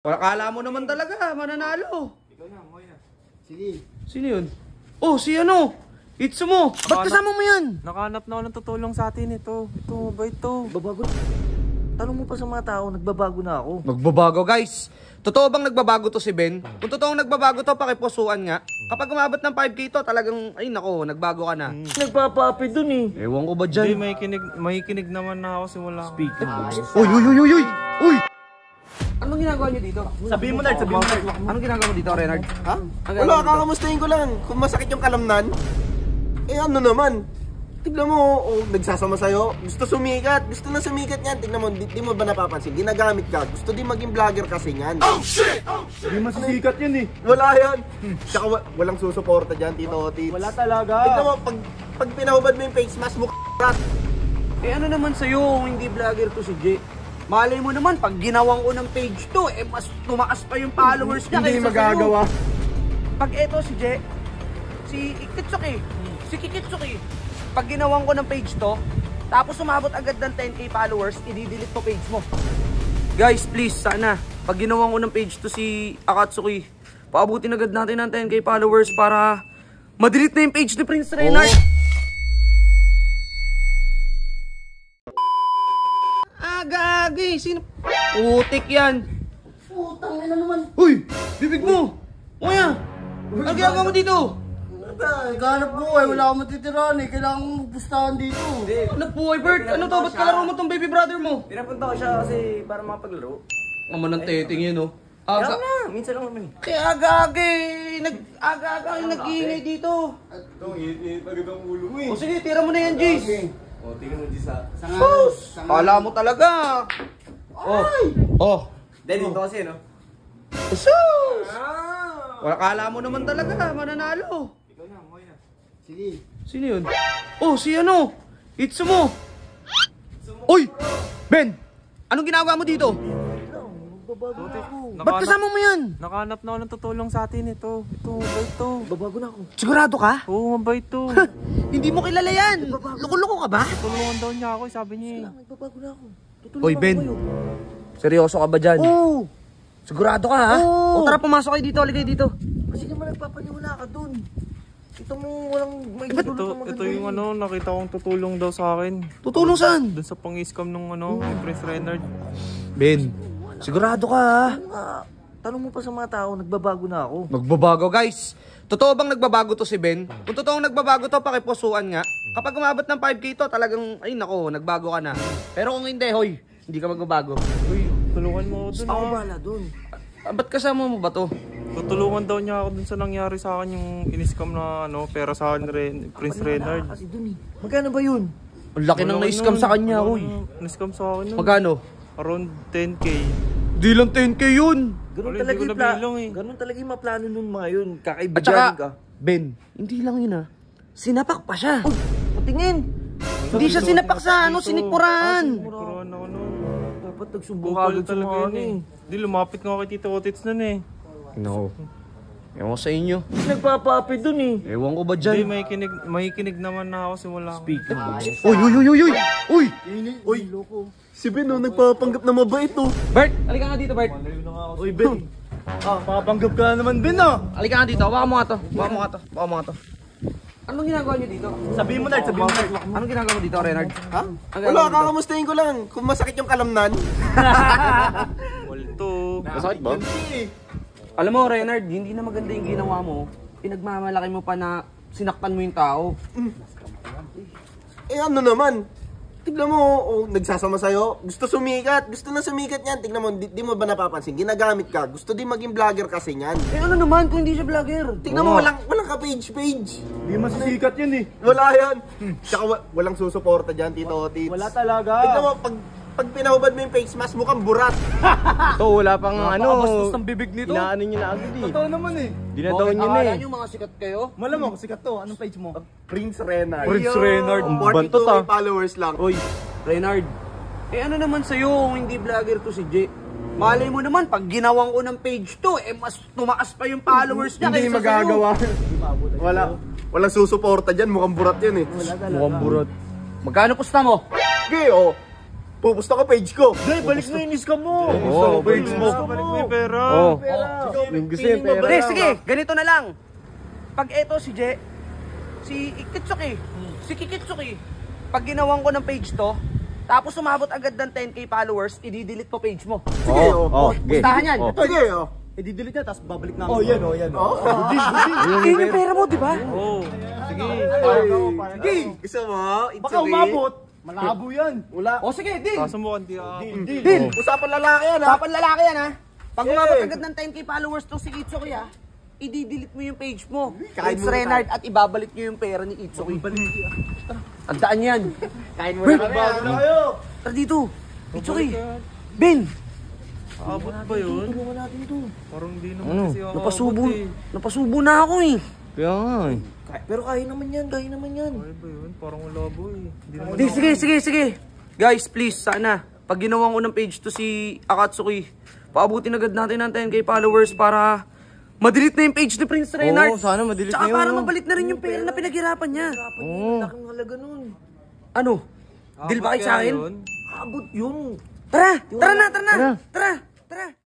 Akala mo naman talaga, mananalo. Ikaw na, okay na. Sige. Sino yun? Oh, si ano? Itsu mo. Ba't kasama mo yan? Nakahanap na ako ng tutulong sa atin ito. Ito, mabait to. Babago. Tanong mo pa sa mga tao, nagbabago na ako. Nagbabago, guys. Totoo bang nagbabago to si Ben? Kung totoong nagbabago to, pakipusuan nga. Kapag umabot ng 5K to, talagang, ay nako, nagbago ka na. Nagpapaapi dun eh. Ewan ko ba Hindi, dyan? may kinig naman na ako simula. Speaking. Uy, uy, uy, uy, uy! Uy! Anong ginagawa niyo dito? Sabihin mo, Nard, sabihin mo, Nard. Anong ginagawa mo dito, Renard? Ha? Ang Wala, gagawin kakamustahin ko lang. Kung masakit yung kalamnan, eh ano naman. Tignan mo, oh, nagsasama sa'yo. Gusto sumikat. Gusto na sumikat niyan. Tignan mo, di mo ba napapansin? Ginagamit ka. Gusto din maging vlogger kasi niyan. Oh, shit! Oh, shit! Hindi masisikat yun eh. Wala yan. Tsaka walang susuporta dyan, Tito Otis. Wala talaga. Tignan mo, pag pinahubad mo yung face mask mo, Eh ano naman sa'yo kung hindi vlogger to si Jay? Malay mo naman, pag ginawang ko ng page to, eh mas tumaas pa yung followers niya Hindi kaysa magagawa. sa'yo. Pag eto si Jay, si Kikitsuki, pag ginawang ko ng page to, tapos umabot agad ng 10K followers, i-delete to page mo. Guys, please, sana, pag ginawang ko ng page to si Akatsuki, paabutin agad natin ng 10K followers para ma-delete na yung page ni Prince Renard. Gagi, sino? Putik yan. putang ina naman. Uy, bibig mo. Kuya, ano ginagawa mo dito? Ganap buhay, wala akong matitirahan eh. Kailangan kong magpustahan dito. Ano po, Bert? Ano to? Ba't kalaro mo tong baby brother mo? Pinapunta ko siya kasi para makapaglaro. Naman ng teting yun, oh. Kaya na, minsan lang naman. Kaya agagi, aga-aga yung nag-iingay dito. Ito, init agad ang ulo mo eh. O sige, tira mo na yan, Jace. O, tingnan mo di sa... Sus! Kala mo talaga. Oh, oh. Dahil dito kasi, no? Sus! Wala, kala mo naman talaga, mananalo. Ikaw na, okay na. Sige. Sino yun? Oh, si ano? Itsu mo. Uy! Ben! Anong ginagawa mo dito? Ba't kasama mo yan? Nakahanap na ako ng tutulong sa atin ito. Ito, mabait to. Babago na ako. Sigurado ka? Oo, mabait to. Hindi mo kilala yan. Loko-loko ka ba? Tulungan daw niya ako, sabi niya eh. Nagbabago na ako. Oy, Ben. Seryoso ka ba dyan? Oo. Sigurado ka ha? Oo. O tara, pumasok kayo dito. Halika dito. Kasi naman nagpapaniwala ka dun. Ito mo walang may Ito yung ano, nakita kong tutulong daw sa akin. Tutulong saan? Doon sa pang-scam nung ano, ni Prince Renard. Ben, sigurado ka ha? Tanong mo pa sa mga tao, nagbabago na ako. Nagbabago, guys. Totoo bang nagbabago to si Ben? Kung totoong nagbabago to, pakipusuan nga. Kapag umabot ng 5K to, talagang, ay nako, nagbago ka na. Pero kung hindi, hoy, hindi ka magbabago. Uy, tulungan mo ako dun Ako ah. bala dun. Ba't kasama mo ba to? Tutulungan daw niya ako dun sa nangyari sa akin yung in-scam na ano, pera sa akin Prince Renard. Kasi dun eh. Magkano ba yun? Ang laki nang na-scam sa kanya, hoy. Na-scam sa akin nun. Magkano? Around 10K. Di lang 10K yun. Ganun Wala, talaga hindi ko yung nabilang eh. Ganun talaga yung maplano nun mga yun. At Kakaibigan saka, ka. Ben, hindi lang yun ha. Sinapak pa siya. Patingin. Hindi siya sinapak sa ano, sinikpuran. Kuruhan ako nun. Dapat nagsumbong ka Bukal agad sa talaga mga yun ano eh. eh. Di, lumapit nga kay Tito Otits nun eh. No. Ewan ko sa inyo. Nagpapaapi dun eh. Ewan ko ba Di, dyan? may kinig naman na ako simula. Speaking. Uy, uy, uy, uy, uy! Uy! Uy, si Ben oh, nagpapanggap na mabait oh. Bert, halika nga dito, Bert. Uy, Ben. Papanggap ka naman, Ben ah. Halika nga dito. Baka mo nga to. Baka mo nga to. Anong ginagawa niyo dito? Sabihin mo, Nard, sabihin mo. Anong ginagawa mo dito, Renard? Ha? Ang Wala, gagawin dito? kakamustahin ko lang. Kung masakit yung kalamnan. Walto. Masakit ba? Alam mo, Renard, hindi na maganda yung ginawa mo. Pinagmamalaki mo pa na sinaktan mo yung tao. Eh ano naman. Tignan mo, oh, nagsasama sa'yo. Gusto sumikat. Gusto na sumikat niyan. Tignan mo, di mo ba napapansin? Ginagamit ka. Gusto din maging vlogger kasi niyan. Eh ano naman kung hindi siya vlogger? Tignan mo, walang ka-page. Hindi masisikat yun eh. Wala yan. Tsaka walang susuporta dyan, Tito Otis. Wala talaga. Tignan mo, pag pinahubad mo yung face mask, mukhang burat. To, wala pang Napakabastos ng bibig nito. Inaano nyo na agad eh. Totoo naman eh. Dinadaon nyo na eh. Nyo mga sikat kayo? Malamang, sikat to. Anong page mo? Prince Renard. Prince Renard. Ang 42 bantot, ah. followers lang. Uy, Renard. Eh ano naman sa'yo kung hindi vlogger to si Jay? Malay mo naman, pag ginawang ko ng page to, eh mas tumaas pa yung followers niya Hindi kaysa magagawa. Walang susuporta dyan, mukhang burat yun eh. sa'yo. Mukhang burot. Magkano pusta mo? Okay, oh. pupusta ka page ko. Dre, balik mo yung iska mo. Oo, page mo. Balik mo yung pera. Yung gusto yung pera. Pre, sige, ganito na lang. Pag eto si Kitsuki, si Kikitsuki, pag ginawan ko ng page to, tapos umabot agad ng 10k followers, i-delete mo page mo. Sige, Pustahan yan. Sige, I-delete niya, tapos babalik namin. Oh, yan, oh, yan. Yun yung pera mo, di ba? Oo. Sige. Sige, gusto mo? Baka umabot. Malabo yan. O sige, deal. Kaso mo, hindi ako. Deal. Usapan lalaki yan, ha? Usapan lalaki yan, ha? Pag umabot agad ng 10k followers tong si Kitsuki, ha? I-delete mo yung page mo. Kain It's mo Renard at ibabalik nyo yung pera ni Itsuki. Tandaan yan. Kain mo na kami. Bago na kayo. Tara dito. Itsuki. Ben. Abot ba yun? Tulungan natin to. Parang hindi naman kasi ako Napasubo. abot eh. Napasubo na ako eh. Kaya nga eh. Pero kaya naman yan, kaya naman yan. Ano ba yun? Parang malabo eh. Hindi naman Hindi, sige. Guys, please, sana. Pag ginawa ko ng page to si Akatsuki, paabutin agad natin ng 10k followers para ma-delete na yung page ni Prince Renard. Oo, sana ma-delete Tsaka na yun. para mabalik na rin yung pera na pinaghirapan niya. Laking halaga nun. Ano? Deal ba kayo sa akin? yun? Abot yun. Tara na. Tara.